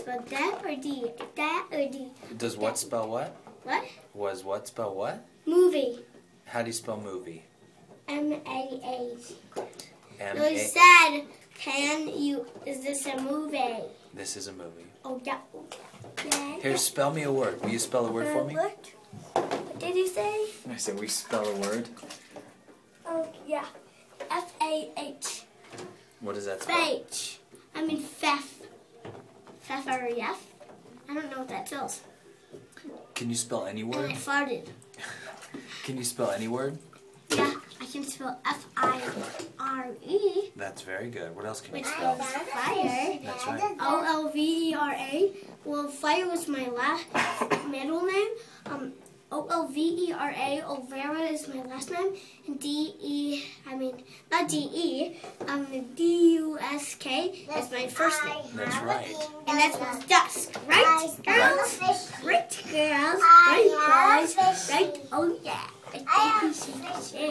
spell that or D? That or D? Does what spell what? What? Was what spell what? Movie. How do you spell movie? M-A-A. No, M-A. he said, is this a movie? This is a movie. Oh, yeah. Yeah. Here, spell me a word. Will you spell a word for me? What did you say? I said, will you spell a word? Oh, yeah. F-A-H. What does that spell? F-H. I mean, F. F-R-E-F. I don't know what that spells. Can you spell any And word? I farted. Can you spell any word? Yeah, I can spell F-I-R-E. That's very good. What else can you Which spell? spells fire. That's right. O-L-V-E-R-A. Well, fire was my middle name. O-L-V-E-R-A. Olvera is my last name. And not D-E. D-U-S-K is my first name. That's right. And that spells dusk. Right, girls? Right, girls? I Right, have boys? fishy. Right? Oh, yeah. I think we should share.